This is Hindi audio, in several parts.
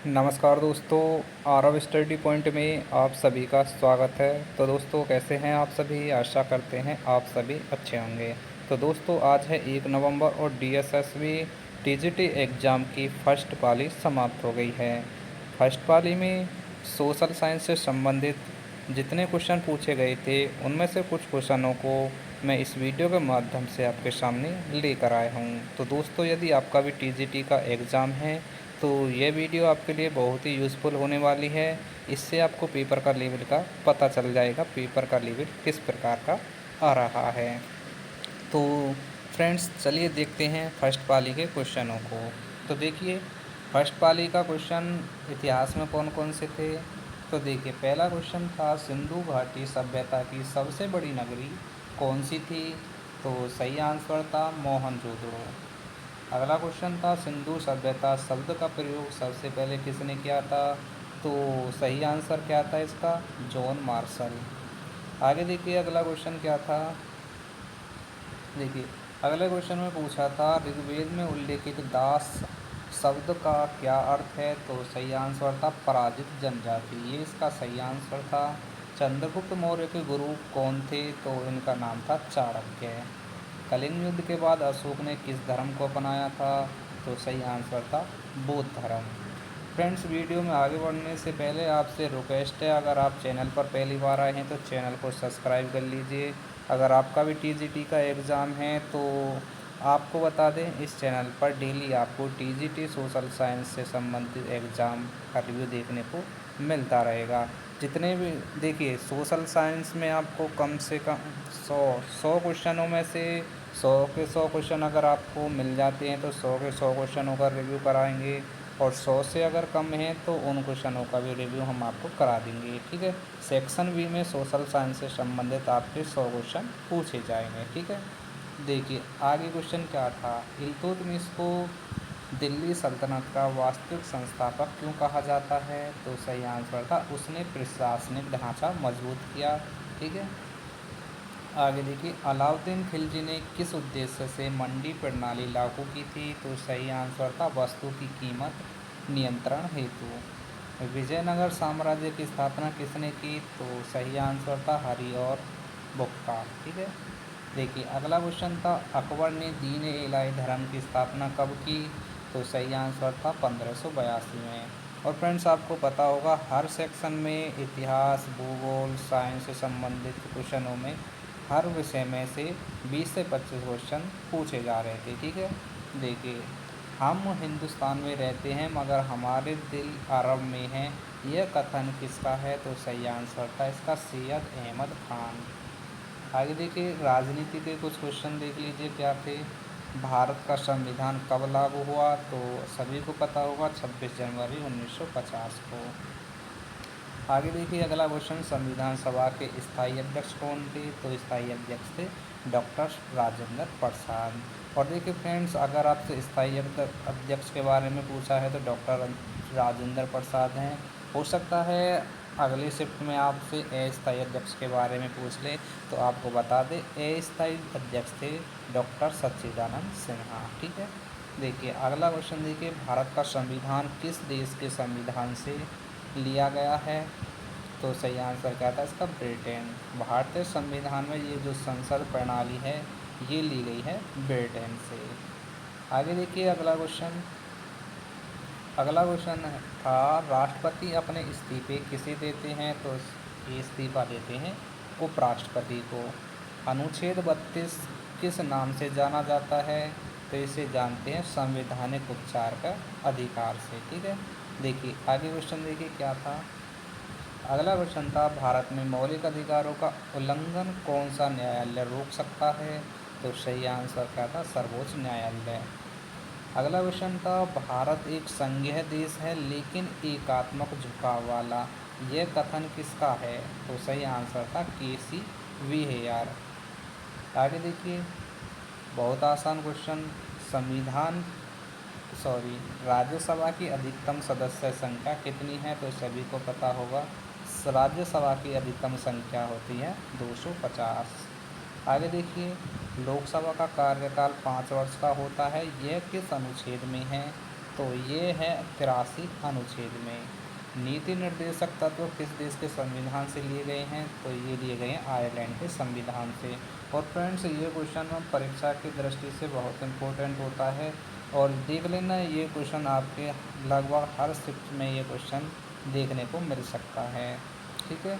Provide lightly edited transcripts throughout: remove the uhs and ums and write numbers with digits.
नमस्कार दोस्तों, आरव स्टडी पॉइंट में आप सभी का स्वागत है। तो दोस्तों कैसे हैं आप सभी? आशा करते हैं आप सभी अच्छे होंगे। तो दोस्तों आज है 1 नवंबर और डीएसएसबी टीजीटी एग्ज़ाम की फर्स्ट पाली समाप्त हो गई है। फर्स्ट पाली में सोशल साइंस से संबंधित जितने क्वेश्चन पूछे गए थे उनमें से कुछ क्वेश्चनों को मैं इस वीडियो के माध्यम से आपके सामने लेकर आया हूँ। तो दोस्तों यदि आपका भी टीजीटी का एग्ज़ाम है तो ये वीडियो आपके लिए बहुत ही यूज़फुल होने वाली है। इससे आपको पेपर का लेवल का पता चल जाएगा, पेपर का लेवल किस प्रकार का आ रहा है। तो फ्रेंड्स चलिए देखते हैं फर्स्ट पाली के क्वेश्चनों को। तो देखिए फर्स्ट पाली का क्वेश्चन इतिहास में कौन कौन से थे। तो देखिए पहला क्वेश्चन था सिंधु घाटी सभ्यता की सबसे बड़ी नगरी कौन सी थी। तो सही आंसर था मोहनजोदड़ो। अगला क्वेश्चन था सिंधु सभ्यता शब्द का प्रयोग सबसे पहले किसने किया था। तो सही आंसर क्या था इसका, जॉन मार्शल। आगे देखिए अगला क्वेश्चन क्या था। देखिए अगले क्वेश्चन में पूछा था ऋग्वेद में उल्लेखित दास शब्द का क्या अर्थ है। तो सही आंसर था पराजित जनजाति, ये इसका सही आंसर था। चंद्रगुप्त मौर्य के गुरु कौन थे। तो इनका नाम था चाणक्य। कलिंग युद्ध के बाद अशोक ने किस धर्म को अपनाया था। तो सही आंसर था बौद्ध धर्म। फ्रेंड्स वीडियो में आगे बढ़ने से पहले आपसे रिक्वेस्ट है, अगर आप चैनल पर पहली बार आए हैं तो चैनल को सब्सक्राइब कर लीजिए। अगर आपका भी टीजीटी का एग्ज़ाम है तो आपको बता दें इस चैनल पर डेली आपको टीजीटी सोशल साइंस से संबंधित एग्ज़ाम का रिव्यू देखने को मिलता रहेगा। जितने भी देखिए सोशल साइंस में आपको कम से कम 100 क्वेश्चनों में से 100 के 100 क्वेश्चन अगर आपको मिल जाते हैं तो 100 के 100 क्वेश्चनों का रिव्यू कराएंगे, और 100 से अगर कम है तो उन क्वेश्चनों का भी रिव्यू हम आपको करा देंगे। ठीक है, सेक्शन बी में सोशल साइंस से संबंधित आपके 100 क्वेश्चन पूछे जाएंगे। ठीक है, देखिए आगे क्वेश्चन क्या था। इल्तुतमिश को दिल्ली सल्तनत का वास्तविक संस्थापक क्यों कहा जाता है। तो सही आंसर था उसने प्रशासनिक ढांचा मजबूत किया। ठीक है, आगे देखिए अलाउद्दीन खिलजी ने किस उद्देश्य से मंडी प्रणाली लागू की थी। तो सही आंसर था वस्तु की कीमत नियंत्रण हेतु। विजयनगर साम्राज्य की स्थापना किसने की। तो सही आंसर था हरि और बुक्का। ठीक है, देखिए अगला क्वेश्चन था अकबर ने दीन ए इलाही धर्म की स्थापना कब की। तो सही आंसर था 1582 में। और फ्रेंड्स आपको पता होगा हर सेक्शन में इतिहास भूगोल साइंस से संबंधित क्वेश्चनों में हर विषय में से 20 से 25 क्वेश्चन पूछे जा रहे थे। ठीक है, देखिए हम हिंदुस्तान में रहते हैं मगर हमारे दिल अरब में हैं, यह कथन किसका है। तो सही आंसर था इसका सैयद अहमद खान। आगे देखिए राजनीति के कुछ क्वेश्चन देख लीजिए क्या थे। भारत का संविधान कब लागू हुआ। तो सभी को पता होगा 26 जनवरी 1950 को। आगे देखिए अगला क्वेश्चन संविधान सभा के स्थायी अध्यक्ष कौन थे। तो स्थायी अध्यक्ष थे डॉक्टर राजेंद्र प्रसाद। और देखिए फ्रेंड्स अगर आपसे स्थायी अध्यक्ष के बारे में पूछा है तो डॉक्टर राजेंद्र प्रसाद हैं। हो सकता है अगली शिफ्ट में आपसे अस्थायी अध्यक्ष के बारे में पूछ ले तो आपको बता दें अस्थायी अध्यक्ष थे डॉक्टर सच्चिदानंद सिन्हा। ठीक है, देखिए अगला क्वेश्चन देखिए भारत का संविधान किस देश के संविधान से लिया गया है। तो सही आंसर क्या था इसका, ब्रिटेन। भारतीय संविधान में ये जो संसद प्रणाली है ये ली गई है ब्रिटेन से। आगे देखिए अगला क्वेश्चन था राष्ट्रपति अपने इस्तीफे किसे देते हैं। तो ये इस्तीफा देते हैं उपराष्ट्रपति को। अनुच्छेद 32 किस नाम से जाना जाता है। तो इसे जानते हैं संवैधानिक उपचार का अधिकार से। ठीक है, देखिए आगे क्वेश्चन देखिए क्या था। अगला क्वेश्चन था भारत में मौलिक अधिकारों का उल्लंघन कौन सा न्यायालय रोक सकता है। तो सही आंसर क्या था, सर्वोच्च न्यायालय। अगला क्वेश्चन था भारत एक संघीय देश है लेकिन एकात्मक झुकाव वाला, यह कथन किसका है। तो सही आंसर था केसी वीहेयर। आगे देखिए बहुत आसान क्वेश्चन संविधान राज्यसभा की अधिकतम सदस्य संख्या कितनी है। तो सभी को पता होगा राज्यसभा की अधिकतम संख्या होती है 250। आगे देखिए लोकसभा का कार्यकाल 5 वर्ष का होता है, यह किस अनुच्छेद में है। तो ये है 83 अनुच्छेद में। नीति निर्देशक तत्व किस देश के संविधान से लिए गए हैं? तो ये लिए गए हैं आयरलैंड के संविधान से। और फ्रेंड्स, ये क्वेश्चन परीक्षा की दृष्टि से बहुत इम्पोर्टेंट होता है, और देख लेना, ये क्वेश्चन आपके लगभग हर शिफ्ट में ये क्वेश्चन देखने को मिल सकता है। ठीक है,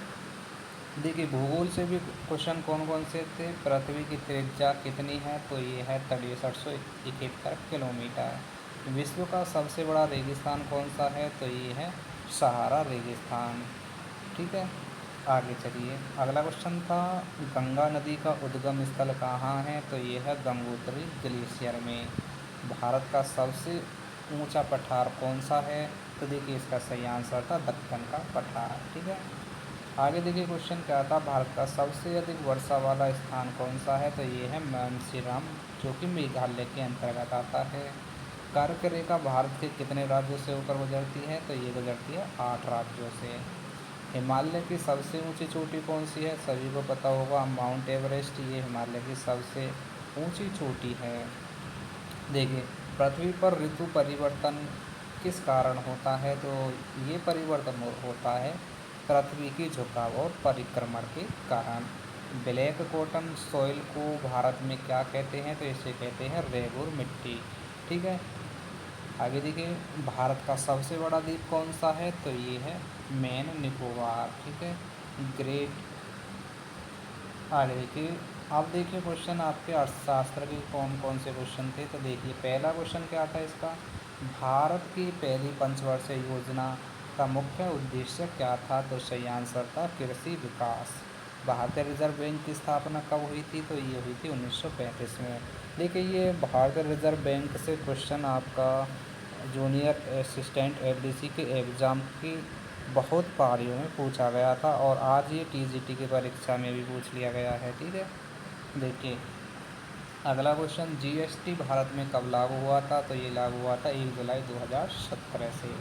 देखिए भूगोल से भी क्वेश्चन कौन कौन से थे। पृथ्वी की त्रिज्या कितनी है? तो ये है 6371 किलोमीटर। विश्व का सबसे बड़ा रेगिस्तान कौन सा है? तो ये है सहारा रेगिस्तान। ठीक है, आगे चलिए। अगला क्वेश्चन था, गंगा नदी का उद्गम स्थल कहाँ है? तो ये है गंगोत्री ग्लेशियर में। भारत का सबसे ऊंचा पठार कौन सा है? तो देखिए इसका सही आंसर था दक्कन का पठार। ठीक है, आगे देखिए क्वेश्चन क्या था, भारत का सबसे अधिक वर्षा वाला स्थान कौन सा है? तो ये है मानसीराम, जो कि मेघालय के अंतर्गत आता है। कर्क रेखा भारत के कितने राज्यों से होकर गुजरती है? तो ये गुजरती है 8 राज्यों से। हिमालय की सबसे ऊंची चोटी कौन सी है? सभी को पता होगा, माउंट एवरेस्ट, ये हिमालय की सबसे ऊंची चोटी है। देखिए, पृथ्वी पर ऋतु परिवर्तन किस कारण होता है? तो ये परिवर्तन होता है पृथ्वी की झुकाव और परिक्रमण के कारण। ब्लैक कॉटन सॉइल को भारत में क्या कहते हैं? तो इसे कहते हैं रेगुर मिट्टी। ठीक है, आगे देखिए, भारत का सबसे बड़ा द्वीप कौन सा है? तो ये है मैन निकोबार। ठीक है, ग्रेट। आगे देखिए, अब देखिए क्वेश्चन आपके अर्थशास्त्र के कौन कौन से क्वेश्चन थे। तो देखिए पहला क्वेश्चन क्या था इसका, भारत की पहली पंचवर्षीय योजना का मुख्य उद्देश्य क्या था? तो सही आंसर था कृषि विकास। भारतीय रिजर्व बैंक की स्थापना कब हुई थी? तो ये हुई थी 1935 में। देखिए ये भारतीय रिजर्व बैंक से क्वेश्चन आपका जूनियर असिस्टेंट एफडीसी के एग्ज़ाम की बहुत पारियों में पूछा गया था, और आज ये टीजीटी की परीक्षा में भी पूछ लिया गया है। ठीक है, देखिए अगला क्वेश्चन, जीएसटी भारत में कब लागू हुआ था? तो ये लागू हुआ था 1 जुलाई 2017 से।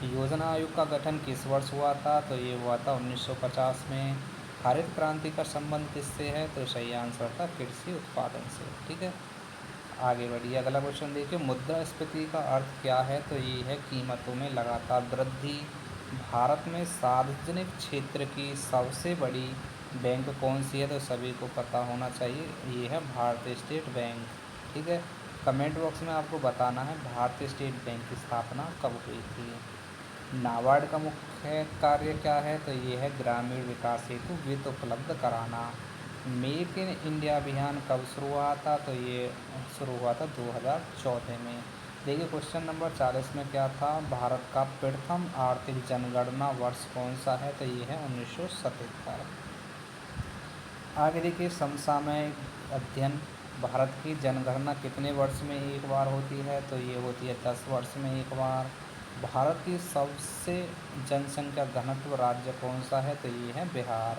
योजना आयोग का गठन किस वर्ष हुआ था? तो ये हुआ था 1950 में। हरित क्रांति का संबंध किससे है? तो सही आंसर था कृषि उत्पादन से। ठीक है, आगे बढ़िए। अगला क्वेश्चन देखिए, मुद्रास्फीति का अर्थ क्या है? तो ये है कीमतों में लगातार वृद्धि। भारत में सार्वजनिक क्षेत्र की सबसे बड़ी बैंक कौन सी है? तो सभी को पता होना चाहिए, ये है भारतीय स्टेट बैंक। ठीक है, कमेंट बॉक्स में आपको बताना है भारतीय स्टेट बैंक की स्थापना कब हुई थी। नाबार्ड का मुख्य कार्य क्या है? तो ये है ग्रामीण विकास हेतु वित्त उपलब्ध कराना। मेक इन इंडिया अभियान कब शुरू हुआ था? तो ये शुरू हुआ था 2014 में। देखिए क्वेश्चन नंबर 40 में क्या था, भारत का प्रथम आर्थिक जनगणना वर्ष कौन सा है? तो ये है 1977। आगे देखिए, समसामयिक अध्ययन, भारत की जनगणना कितने वर्ष में एक बार होती है? तो ये होती है 10 वर्ष में एक बार। भारत की सबसे जनसंख्या घनत्व राज्य कौन सा है? तो ये है बिहार।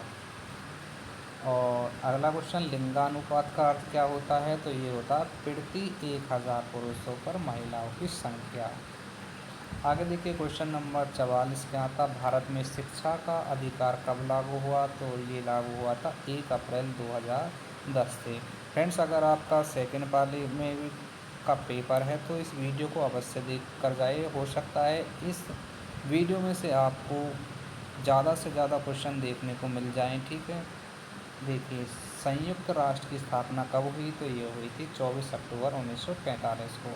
और अगला क्वेश्चन, लिंगानुपात का अर्थ क्या होता है? तो ये होता है प्रति 1000 पुरुषों पर महिलाओं की संख्या। आगे देखिए क्वेश्चन नंबर 44 क्या था, भारत में शिक्षा का अधिकार कब लागू हुआ? तो ये लागू हुआ था 1 अप्रैल 2010 से। फ्रेंड्स, अगर आपका सेकेंड पाली में भी का पेपर है तो इस वीडियो को अवश्य देख कर जाइए। हो सकता है इस वीडियो में से आपको ज़्यादा से ज़्यादा क्वेश्चन देखने को मिल जाएं। ठीक है, देखिए संयुक्त राष्ट्र की स्थापना कब हुई? तो ये हुई थी 24 अक्टूबर 1945 को।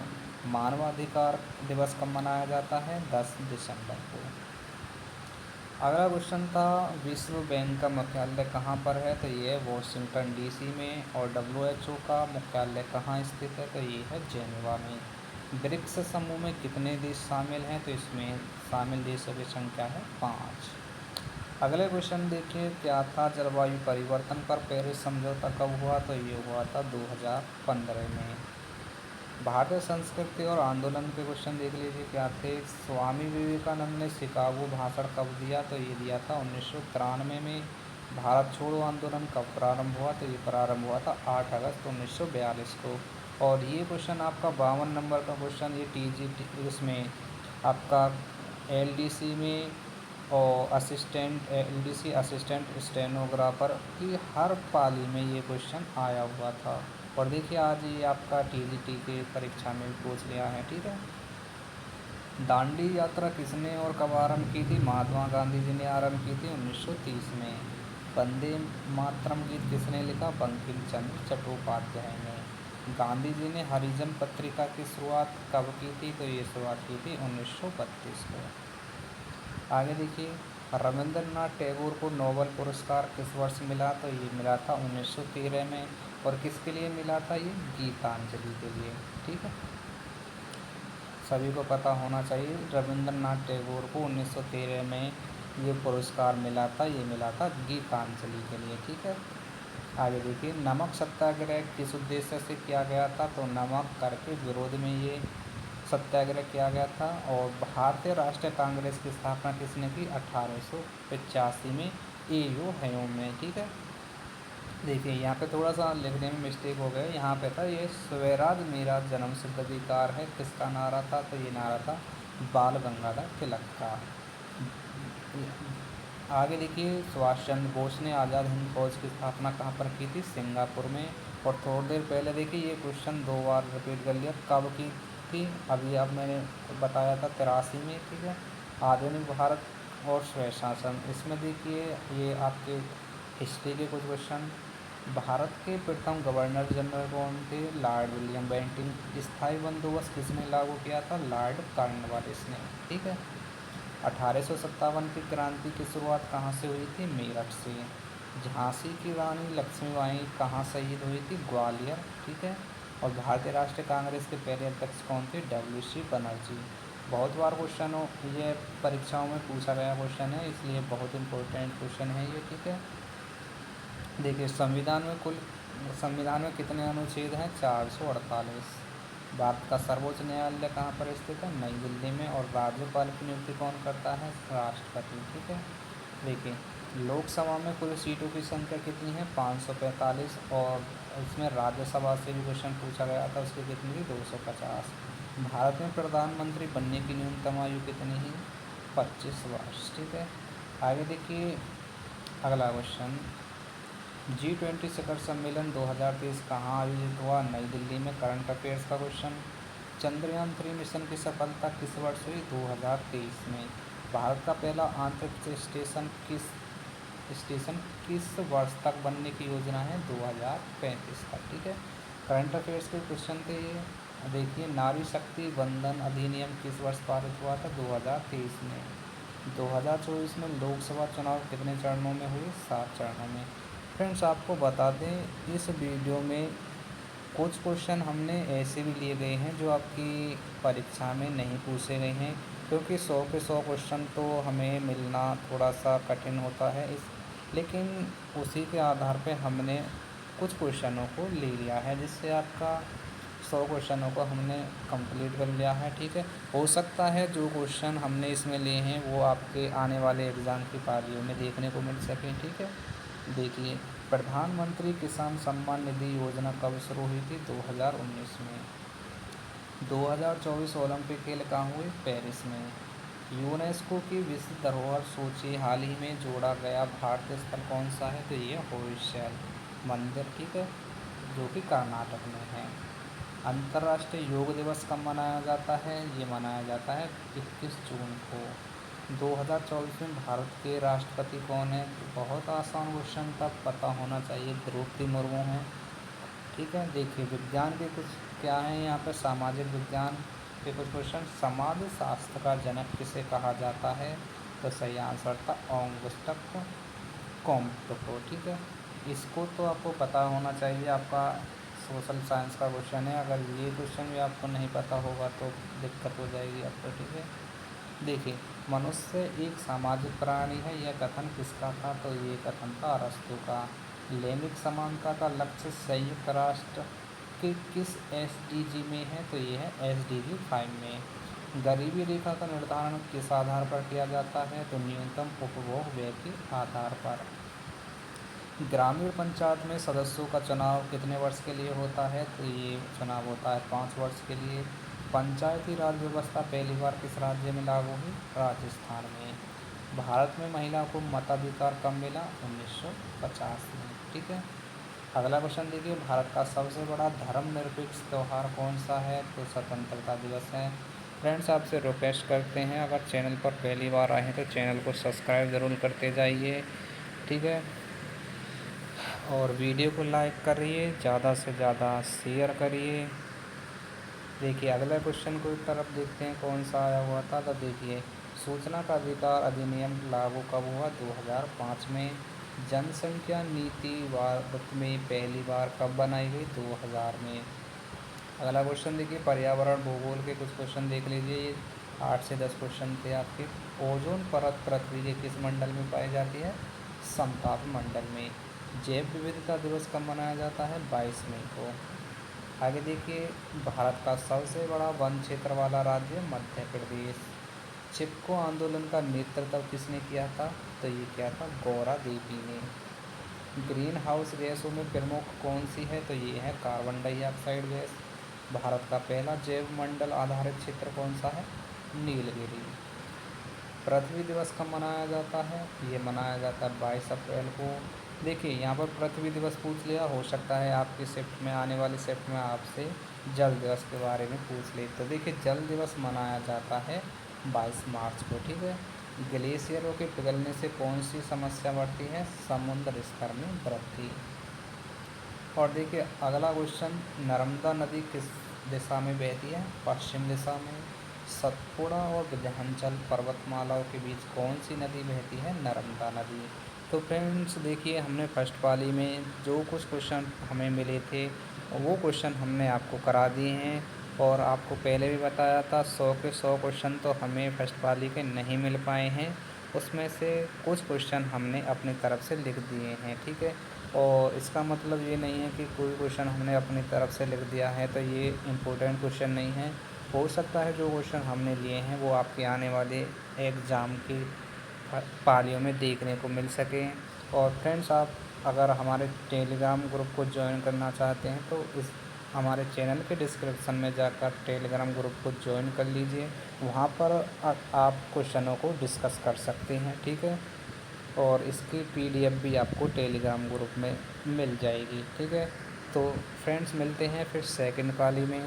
मानवाधिकार दिवस कब मनाया जाता है? 10 दिसंबर को। अगला क्वेश्चन था, विश्व बैंक का मुख्यालय कहाँ पर है? तो ये है वॉशिंगटन डीसी में। और डब्ल्यूएचओ का मुख्यालय कहाँ स्थित है? तो ये है जेनेवा में। ब्रिक्स समूह में कितने देश शामिल हैं? तो इसमें शामिल देशों की संख्या है 5। अगले क्वेश्चन देखिए क्या था, जलवायु परिवर्तन पर पेरिस समझौता कब हुआ? तो ये हुआ था 2015 में। भारतीय संस्कृति और आंदोलन के क्वेश्चन देख लीजिए क्या थे। स्वामी विवेकानंद ने शिकागो भाषण कब दिया? तो ये दिया था 1993 में। भारत छोड़ो आंदोलन कब प्रारंभ हुआ? तो ये प्रारंभ हुआ था 8 अगस्त 1942 को। और ये क्वेश्चन आपका 52 नंबर का क्वेश्चन, ये टीजीटी इसमें आपका एलडीसी में और असिस्टेंट एलडीसी असिस्टेंट स्टेनोग्राफर की हर पाली में ये क्वेश्चन आया हुआ था। और देखिए आज ये आपका टीजीटी के परीक्षा में पूछ लिया है। ठीक है, दांडी यात्रा किसने और कब आरंभ की थी? महात्मा गांधी जी ने आरंभ की थी 1930 में। वंदे मातरम गीत किसने लिखा? बंकिम चंद्र चट्टोपाध्याय ने। गांधी जी ने हरिजन पत्रिका की शुरुआत कब की थी? तो ये शुरुआत की थी 1932 को। आगे देखिए, रविंद्रनाथ टैगोर को नोबेल पुरस्कार किस वर्ष मिला? तो ये मिला था 1913 में। और किसके लिए मिला था? ये गीतांजलि के लिए। ठीक है, सभी को पता होना चाहिए, रविंद्रनाथ टैगोर को 1913 में ये पुरस्कार मिला था। ये मिला था गीतांजलि के लिए। ठीक है, आगे देखिए, नमक सत्याग्रह किस उद्देश्य से किया गया था? तो नमक कर के विरोध में ये सत्याग्रह किया गया था। और भारतीय राष्ट्रीय कांग्रेस की स्थापना किसने की? 1885 में ए.यू. हयूम ने। ठीक है, देखिए यहाँ पे थोड़ा सा लिखने में मिस्टेक हो गया। यहाँ पे था ये स्वराज मेरा जन्म सिद्ध अधिकार है, किसका नारा था? तो ये नारा था बाल गंगाधर तिलक का। आगे देखिए, सुभाष चंद्र बोस ने आज़ाद हिंद फौज की स्थापना कहाँ पर की थी? सिंगापुर में। और थोड़ी देर पहले देखिए, ये क्वेश्चन 2 बार रिपीट कर लिया, कब की थी? अभी अब मैंने बताया था 83 में। ठीक है, आधुनिक भारत और स्वशासन, इसमें देखिए ये आपके हिस्ट्री के कुछ क्वेश्चन। भारत के प्रथम गवर्नर जनरल कौन थे? Lord William Bentinck. स्थायी बंदोबस्त किसने लागू किया था? लॉर्ड कॉर्नवालिस ने। ठीक है, 1857 की क्रांति की शुरुआत कहाँ से हुई थी? मेरठ से। झांसी की रानी लक्ष्मीबाई कहाँ शहीद हुई थी? ग्वालियर। ठीक है, और भारतीय राष्ट्रीय कांग्रेस के पहले अध्यक्ष कौन थे? डब्ल्यू.सी. बनर्जी। बहुत बार क्वेश्चन हो, ये परीक्षाओं में पूछा गया क्वेश्चन है, इसलिए बहुत इंपॉर्टेंट क्वेश्चन है ये। ठीक है, देखिए, संविधान में कितने अनुच्छेद हैं? 448। भारत का सर्वोच्च न्यायालय कहाँ पर स्थित है? नई दिल्ली में। और राज्यपाल की नियुक्ति कौन करता है? राष्ट्रपति। ठीक है, देखिए, लोकसभा में कुल सीटों की संख्या कितनी है? 545। और इसमें राज्यसभा से भी क्वेश्चन पूछा गया था, उसकी कितनी थी? 250। भारत में प्रधानमंत्री बनने की न्यूनतम आयु कितनी है? 25 वर्ष। ठीक है, आगे देखिए, अगला क्वेश्चन, G20 शिखर सम्मेलन 2023 कहाँ आयोजित हुआ? नई दिल्ली में। करंट अफेयर्स का क्वेश्चन, चंद्रयान-3 मिशन की सफलता किस वर्ष हुई? 2023 में। भारत का पहला अंतरिक्ष स्टेशन किस वर्ष तक बनने की योजना है? 2035 तक। ठीक है, करंट अफेयर्स के क्वेश्चन थे ये। देखिए, नारी शक्ति वंदन अधिनियम किस वर्ष पारित हुआ था? 2023 में। 2024 में लोकसभा चुनाव कितने चरणों में हुए? 7 चरणों में। फ्रेंड्स, आपको बता दें, इस वीडियो में कुछ क्वेश्चन हमने ऐसे भी लिए गए हैं जो आपकी परीक्षा में नहीं पूछे गए हैं, क्योंकि 100 के 100 क्वेश्चन तो हमें मिलना थोड़ा सा कठिन होता है। लेकिन उसी के आधार पे हमने कुछ क्वेश्चनों को ले लिया है, जिससे आपका 100 क्वेश्चनों को हमने कंप्लीट कर लिया है। ठीक है, हो सकता है जो क्वेश्चन हमने इसमें लिए हैं वो आपके आने वाले एग्ज़ाम की पारियों में देखने को मिल सकें। ठीक है, देखिए, प्रधानमंत्री किसान सम्मान निधि योजना कब शुरू हुई थी? 2019 में। 2024 ओलंपिक खेल कहाँ हुए? पेरिस में। यूनेस्को की विश्व धरोहर सूची हाल ही में जोड़ा गया भारतीय स्थल कौन सा है? तो ये होयसल मंदिर। ठीक है, जो कि कर्नाटक में है। अंतर्राष्ट्रीय योग दिवस कब मनाया जाता है? ये मनाया जाता है 21 जून को। 2024 में भारत के राष्ट्रपति कौन है? तो बहुत आसान क्वेश्चन था, पता होना चाहिए, द्रौपदी मुर्मू हैं। ठीक है, देखिए, विज्ञान के कुछ क्या है यहाँ पर, सामाजिक विज्ञान के कुछ क्वेश्चन, समाज शास्त्र का जनक किसे कहा जाता है? तो सही आंसर था ऑगस्टस कॉम्टे को। ठीक है, इसको तो आपको पता होना चाहिए, आपका सोशल साइंस का क्वेश्चन है। अगर ये क्वेश्चन भी आपको नहीं पता होगा तो दिक्कत हो जाएगी आपको। ठीक है, देखिए, मनुष्य एक सामाजिक प्राणी है, यह कथन किसका था? तो ये कथन था अरस्तू का। लैंगिक समानता का लक्ष्य संयुक्त राष्ट्र के किस एसडीजी में है? तो ये है एसडीजी 5 में। गरीबी रेखा का निर्धारण किस आधार पर किया जाता है? तो न्यूनतम उपभोग व्यय के आधार पर। ग्रामीण पंचायत में सदस्यों का चुनाव कितने वर्ष के लिए होता है? तो ये चुनाव होता है 5 वर्ष के लिए। पंचायती राज व्यवस्था पहली बार किस राज्य में लागू हुई? राजस्थान में। भारत में महिलाओं को मताधिकार कब मिला? 1950 में। ठीक है, अगला क्वेश्चन देखिए, भारत का सबसे बड़ा धर्मनिरपेक्ष त्यौहार कौन सा है? तो स्वतंत्रता दिवस है। फ्रेंड्स आपसे रिक्वेस्ट करते हैं, अगर चैनल पर पहली बार आए हैं तो चैनल को सब्सक्राइब ज़रूर करते जाइए, ठीक है। और वीडियो को लाइक करिए, ज़्यादा से ज़्यादा शेयर करिए। देखिए अगला क्वेश्चन की तरफ देखते हैं कौन सा आया हुआ था। तो देखिए, सूचना का अधिकार अधिनियम लागू कब हुआ? 2005 में। जनसंख्या नीति भारत में पहली बार कब बनाई गई? 2000 में। अगला क्वेश्चन देखिए, पर्यावरण भूगोल के कुछ क्वेश्चन देख लीजिए। ये 8 से 10 क्वेश्चन थे आपके। ओजोन परत पृथ्वी के किस मंडल में पाई जाती है? समताप मंडल में। जैव विविधता दिवस कब मनाया जाता है? 22 मई को। आगे देखिए, भारत का सबसे बड़ा वन क्षेत्र वाला राज्य मध्य प्रदेश। चिपको आंदोलन का नेतृत्व किसने किया था? तो ये किया था गौरा देवी ने। ग्रीन हाउस गैसों में प्रमुख कौन सी है? तो ये है कार्बन डाइऑक्साइड गैस। भारत का पहला जैव मंडल आधारित क्षेत्र कौन सा है? नीलगिरी। पृथ्वी दिवस कब मनाया जाता है? ये मनाया जाता है 22 अप्रैल को। देखिए यहाँ पर पृथ्वी दिवस पूछ लिया, हो सकता है आपकी शिफ्ट में, आने वाली शिफ्ट में आपसे जल दिवस के बारे में पूछ ले। तो देखिए जल दिवस मनाया जाता है 22 मार्च को, ठीक है। ग्लेशियरों के पिघलने से कौन सी समस्या बढ़ती है? समुद्र स्तर में वृद्धि। और देखिए अगला क्वेश्चन, नर्मदा नदी किस दिशा में बहती है? पश्चिम दिशा में। सतपुड़ा और विंध्याचल पर्वतमालाओं के बीच कौन सी नदी बहती है? नर्मदा नदी। तो फ्रेंड्स देखिए, हमने फर्स्ट पाली में जो कुछ क्वेश्चन हमें मिले थे वो क्वेश्चन हमने आपको करा दिए हैं। और आपको पहले भी बताया था 100 के 100 क्वेश्चन तो हमें फर्स्ट पाली के नहीं मिल पाए हैं, उसमें से कुछ क्वेश्चन हमने अपनी तरफ से लिख दिए हैं, ठीक है। और इसका मतलब ये नहीं है कि कोई क्वेश्चन हमने अपनी तरफ से लिख दिया है तो ये इम्पोर्टेंट क्वेश्चन नहीं है। हो सकता है जो क्वेश्चन हमने लिए हैं वो आपके आने वाले एग्ज़ाम की पालियों में देखने को मिल सकें। और फ्रेंड्स, आप अगर हमारे टेलीग्राम ग्रुप को ज्वाइन करना चाहते हैं तो इस हमारे चैनल के डिस्क्रिप्शन में जाकर टेलीग्राम ग्रुप को ज्वाइन कर लीजिए। वहाँ पर आप क्वेश्चनों को डिस्कस कर सकते हैं, ठीक है। और इसकी पीडीएफ भी आपको टेलीग्राम ग्रुप में मिल जाएगी, ठीक है। तो फ्रेंड्स मिलते हैं फिर सेकंड पाली में।